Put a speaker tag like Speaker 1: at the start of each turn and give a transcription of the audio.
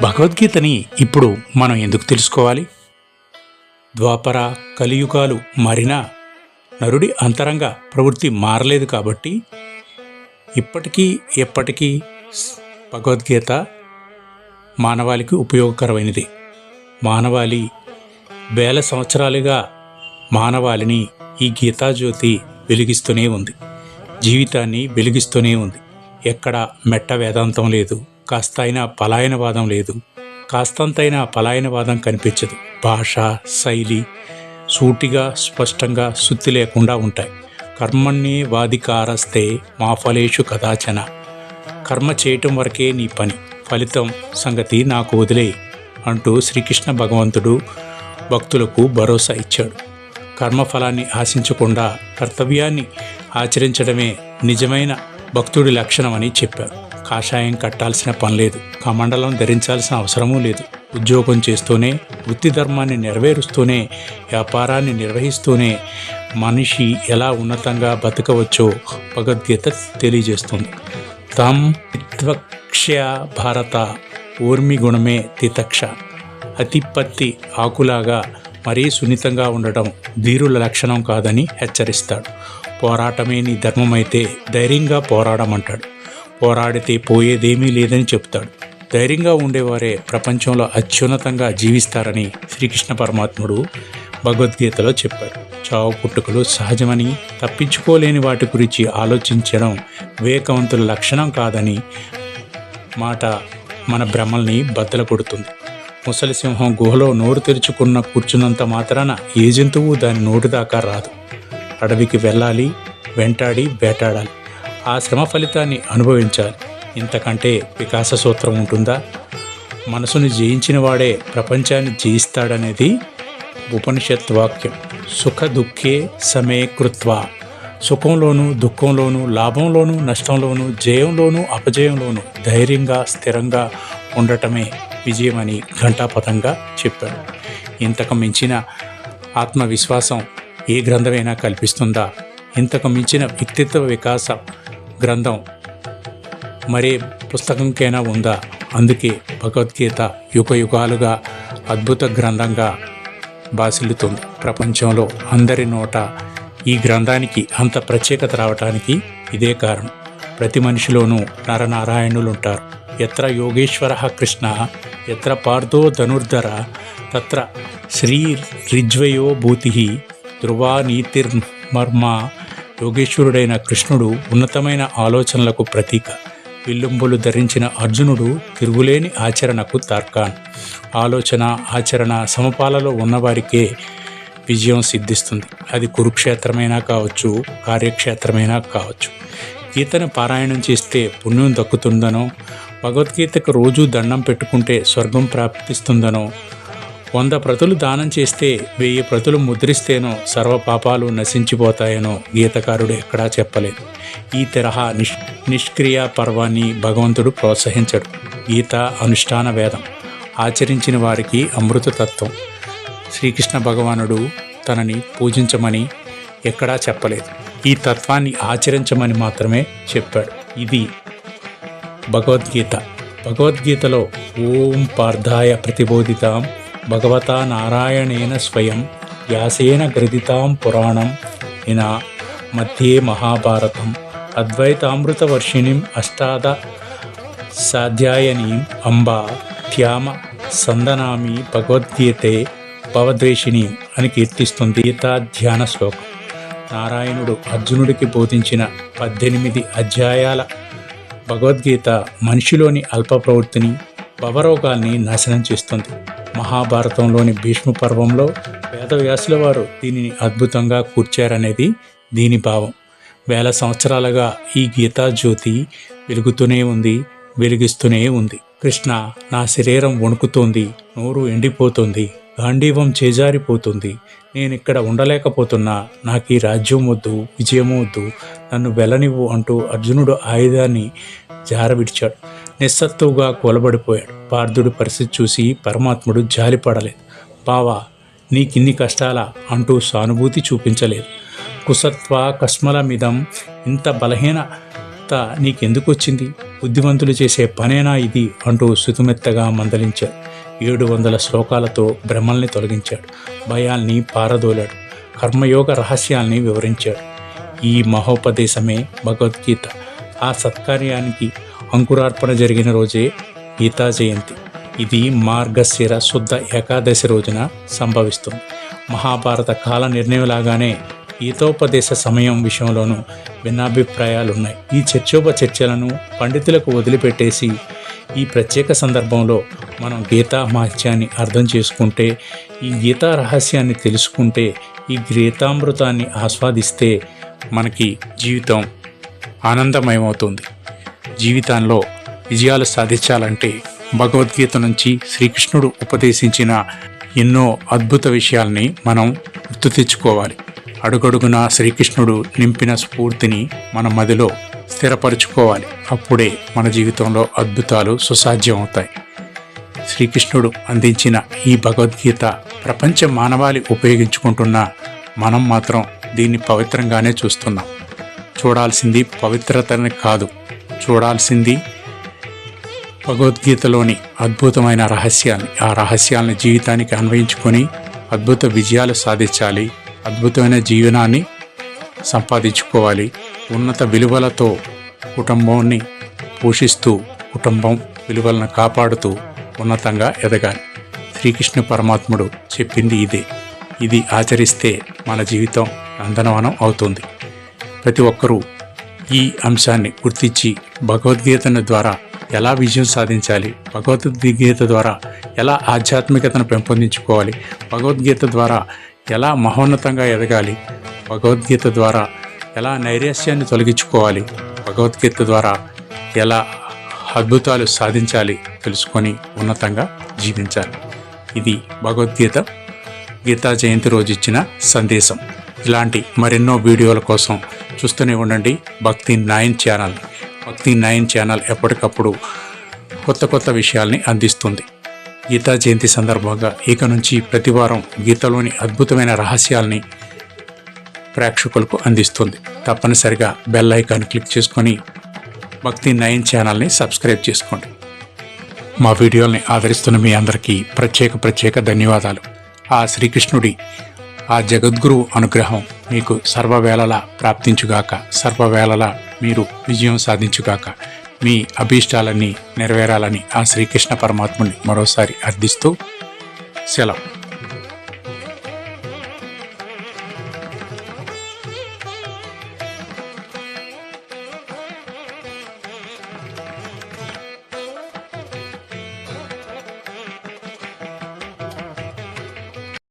Speaker 1: భగవద్గీతని ఇప్పుడు మనం ఎందుకు తెలుసుకోవాలి? ద్వాపర కలియుగాలు మారినా నరుడి అంతరంగ ప్రవృత్తి మారలేదు కాబట్టి ఇప్పటికీ ఎప్పటికీ భగవద్గీత మానవాళికి ఉపయోగకరమైనది. మానవాళి వేల సంవత్సరాలుగా మానవాళిని ఈ గీతాజ్యోతి వెలిగిస్తూనే ఉంది, జీవితాన్ని వెలిగిస్తూనే ఉంది. ఎక్కడ మెట్ట వేదాంతం లేదు, కాస్తైనా పలాయనవాదం లేదు, కాస్తంతైనా పలాయనవాదం కనిపించదు. భాష శైలి సూటిగా స్పష్టంగా సుత్తి లేకుండా ఉంటాయి. కర్మణ్యే వాధికారస్తే మా ఫలేషు కదాచన. కర్మ చేయటం వరకే నీ పని, ఫలితం సంగతి నాకు వదిలే అంటూ శ్రీకృష్ణ భగవంతుడు భక్తులకు భరోసా ఇచ్చాడు. కర్మఫలాన్ని ఆశించకుండా కర్తవ్యాన్ని ఆచరించడమే నిజమైన భక్తుడి లక్షణమని చెప్పారు. కాషాయం కట్టాల్సిన పని లేదు, కమండలం ధరించాల్సిన అవసరమూ లేదు. ఉద్యోగం చేస్తూనే, వృత్తి ధర్మాన్ని నెరవేరుస్తూనే, వ్యాపారాన్ని నిర్వహిస్తూనే మనిషి ఎలా ఉన్నతంగా బతకవచ్చో భగవద్గీత తెలియజేస్తుంది. తం తిత్వక్ష్య భారత ఊర్మి గుణమే తితక్ష. అతిపత్తి ఆకులాగా మరీ సున్నితంగా ఉండటం ధీరుల లక్షణం కాదని హెచ్చరిస్తాడు. పోరాటమే నీ ధర్మమైతే ధైర్యంగా పోరాడమంటాడు. పోరాడితే పోయేదేమీ లేదని చెప్తాడు. ధైర్యంగా ఉండేవారే ప్రపంచంలో అత్యున్నతంగా జీవిస్తారని శ్రీకృష్ణ పరమాత్ముడు భగవద్గీతలో చెప్పాడు. చావు పుట్టుకలు సహజమని, తప్పించుకోలేని వాటి గురించి ఆలోచించడం వివేకవంతుల లక్షణం కాదని మాట మన భ్రమల్ని బద్దలు కొడుతుంది. ముసలి సింహం గుహలో నోరు తెరుచుకున్న కూర్చున్నంత మాత్రాన ఏ జంతువు దాని నోటి దాకా రాదు. అడవికి వెళ్ళాలి, వెంటాడి వేటాడాలి, ఆ శ్రమ ఫలితాన్ని అనుభవించాలి. ఇంతకంటే వికాస సూత్రం ఉంటుందా? మనసును జయించిన వాడే ప్రపంచాన్ని జయిస్తాడనేది ఉపనిషత్ వాక్యం. సుఖ దుఃఖే సమే కృత్వా. సుఖంలోనూ దుఃఖంలోనూ, లాభంలోనూ నష్టంలోనూ, జయంలోనూ అపజయంలోనూ ధైర్యంగా స్థిరంగా ఉండటమే విజయమని ఘంటాపథంగా చెప్పాడు. ఇంతకు మించిన ఆత్మవిశ్వాసం ఏ గ్రంథమైనా కల్పిస్తుందా? ఇంతకు మించిన వ్యక్తిత్వ వికాస గ్రంథం మరే పుస్తకంకైనా ఉందా? అందుకే భగవద్గీత యుగ యుగాలుగా అద్భుత గ్రంథంగా బాసిల్లుతుంది. ప్రపంచంలో అందరి నోట ఈ గ్రంథానికి అంత ప్రత్యేకత రావటానికి ఇదే కారణం. ప్రతి మనిషిలోనూ నరనారాయణులుంటారు. ఎత్ర యోగేశ్వర కృష్ణ ఎత్ర పార్థో ధనుర్ధర తత్ర శ్రీ రిజ్వయో భూతి ధ్రువా నీతిర్మర్మ. యోగేశ్వరుడైన కృష్ణుడు ఉన్నతమైన ఆలోచనలకు ప్రతీక. విల్లుంబులు ధరించిన అర్జునుడు తిరుగులేని ఆచరణకు తార్కాన్. ఆలోచన ఆచరణ సమపాలలో ఉన్నవారికే విజయం సిద్ధిస్తుంది. అది కురుక్షేత్రమైనా కావచ్చు, కార్యక్షేత్రమైనా కావచ్చు. గీతను పారాయణం చేస్తే పుణ్యం దక్కుతుందనో, భగవద్గీతకు రోజు దండం పెట్టుకుంటే స్వర్గం ప్రాప్తిస్తుందనో, 100 ప్రతులు దానం చేస్తే 1000 ప్రతులు ముద్రిస్తేనో సర్వ పాపాలు నశించిపోతాయనో గీతకారుడు ఎక్కడా చెప్పలేదు. ఈ తరహా నిష్క్రియ పర్వాన్ని భగవంతుడు ప్రోత్సహించడు. గీత అనుష్ఠాన వేదం, ఆచరించిన వారికి అమృతతత్వం. శ్రీకృష్ణ భగవానుడు తనని పూజించమని ఎక్కడా చెప్పలేదు, ఈ తత్వాన్ని ఆచరించమని మాత్రమే చెప్పాడు. ఇది భగవద్గీత. భగవద్గీతలో ఓం పార్థాయ ప్రతిబోధితాం భగవతా నారాయణేన స్వయం వ్యాసేన గ్రథితాం పురాణం ఇనా మధ్యే మహాభారతం అద్వైతామృతవర్షిణీం అష్టాద సాధ్యాయనీం అంబా త్యామ సందనామి భగవద్గీతే భవద్వేషిణీం అని కీర్తిస్తుంది గీతా ధ్యాన శ్లోకం. నారాయణుడు అర్జునుడికి బోధించిన 18 అధ్యాయాల భగవద్గీత మనిషిలోని అల్ప ప్రవృత్తిని, భవరోగాల్ని నాశనం చేస్తుంది. మహాభారతంలోని భీష్మ పర్వంలో వేదవ్యాసుల వారు దీనిని అద్భుతంగా కూర్చారనేది దీని భావం. వేల సంవత్సరాలుగా ఈ గీతా జ్యోతి వెలుగుతూనే ఉంది, వెలిగిస్తూనే ఉంది. కృష్ణ, నా శరీరం వణుకుతోంది, నోరు ఎండిపోతుంది, గాంధీవం చేజారిపోతుంది, నేనిక్కడ ఉండలేకపోతున్నా, నాకు ఈ రాజ్యం వద్దు, విజయము వద్దు, నన్ను వెళ్ళనివ్వు అంటూ అర్జునుడు ఆయుధాన్ని జారవిడిచాడు. నిస్సత్తువుగా కూలబడిపోయాడు. పార్థుడి పరిస్థితి చూసి పరమాత్ముడు జాలిపడలేదు. బావా, నీకిన్ని కష్టాలా అంటూ సానుభూతి చూపించలేదు. కుసత్వ కస్మల మిదం, ఇంత బలహీనత నీకెందుకు వచ్చింది? బుద్ధిమంతులు చేసే పనేనా ఇది అంటూ సుతుమెత్తగా మందలించాడు. 700 శ్లోకాలతో భ్రమల్ని తొలగించాడు, భయాల్ని పారదోలాడు, కర్మయోగ రహస్యాల్ని వివరించాడు. ఈ మహోపదేశమే భగవద్గీత. ఆ సత్కార్యానికి అంకురార్పణ జరిగిన రోజే గీతా జయంతి. ఇది మార్గశిర శుద్ధ ఏకాదశి రోజున సంభవిస్తుంది. మహాభారత కాల నిర్ణయంలాగానే గీతోపదేశ సమయం విషయంలోనూ భిన్నాభిప్రాయాలున్నాయి. ఈ చర్చోపచర్చలను పండితులకు వదిలిపెట్టేసి ఈ ప్రత్యేక సందర్భంలో మనం గీతా మహత్యాన్ని అర్థం చేసుకుంటే, ఈ గీతా రహస్యాన్ని తెలుసుకుంటే, ఈ గీతామృతాన్ని ఆస్వాదిస్తే మనకి జీవితం ఆనందమయమవుతుంది. జీవితంలో విజయాలు సాధించాలంటే భగవద్గీత నుంచి శ్రీకృష్ణుడు ఉపదేశించిన ఎన్నో అద్భుత విషయాల్ని మనం గుర్తు తెచ్చుకోవాలి. అడుగడుగునా శ్రీకృష్ణుడు నింపిన స్ఫూర్తిని మన మదిలో స్థిరపరుచుకోవాలి. అప్పుడే మన జీవితంలో అద్భుతాలు సుసాధ్యం అవుతాయి. శ్రీకృష్ణుడు అందించిన ఈ భగవద్గీత ప్రపంచ మానవాళి ఉపయోగించుకుంటున్న మనం మాత్రం దీన్ని పవిత్రంగానే చూస్తున్నాం. చూడాల్సింది పవిత్రతని కాదు, చూడాల్సింది భగవద్గీతలోని అద్భుతమైన రహస్యాన్ని. ఆ రహస్యాలను జీవితానికి అన్వయించుకొని అద్భుత విజయాలు సాధించాలి, అద్భుతమైన జీవనాన్ని సంపాదించుకోవాలి. ఉన్నత విలువలతో కుటుంబాన్ని పోషిస్తూ, కుటుంబం విలువలను కాపాడుతూ ఉన్నతంగా ఎదగాలి. శ్రీకృష్ణ పరమాత్ముడు చెప్పింది ఇదే. ఇది ఆచరిస్తే మన జీవితం నందనవనం అవుతుంది. ప్రతి ఒక్కరూ ఈ అంశాన్ని గుర్తించి భగవద్గీతను ద్వారా ఎలా విజయం సాధించాలి, భగవద్గీత ద్వారా ఎలా ఆధ్యాత్మికతను పెంపొందించుకోవాలి, భగవద్గీత ద్వారా ఎలా మహోన్నతంగా ఎదగాలి, భగవద్గీత ద్వారా ఎలా నైరాశ్యాన్ని తొలగించుకోవాలి, భగవద్గీత ద్వారా ఎలా అద్భుతాలు సాధించాలి తెలుసుకొని ఉన్నతంగా జీవించాలి. ఇది భగవద్గీత గీతా జయంతి రోజు ఇచ్చిన సందేశం. ఇలాంటి మరెన్నో వీడియోల కోసం చూస్తూనే ఉండండి భక్తి9 ఛానల్. భక్తి9 ఛానల్ ఎప్పటికప్పుడు కొత్త విషయాల్ని అందిస్తుంది. గీతా జయంతి సందర్భంగా ఇక నుంచి ప్రతివారం గీతలోని అద్భుతమైన రహస్యాల్ని ప్రేక్షకులకు అందిస్తుంది. తప్పనిసరిగా బెల్ ఐకాన్ క్లిక్ చేసుకొని భక్తి9 ఛానల్ని సబ్స్క్రైబ్ చేసుకోండి. మా వీడియోల్ని ఆదరిస్తున్న మీ అందరికీ ప్రత్యేక ధన్యవాదాలు. ఆ శ్రీకృష్ణుడి ఆ జగద్గురు అనుగ్రహం మీకు సర్వవేళలా ప్రాప్తించుగాక, సర్వవేళలా మీరు విజయం సాధించుగాక, మీ అభీష్టాలన్నీ నెరవేరాలని ఆ శ్రీకృష్ణ పరమాత్ముని మరోసారి అర్థిస్తూ సెలవు.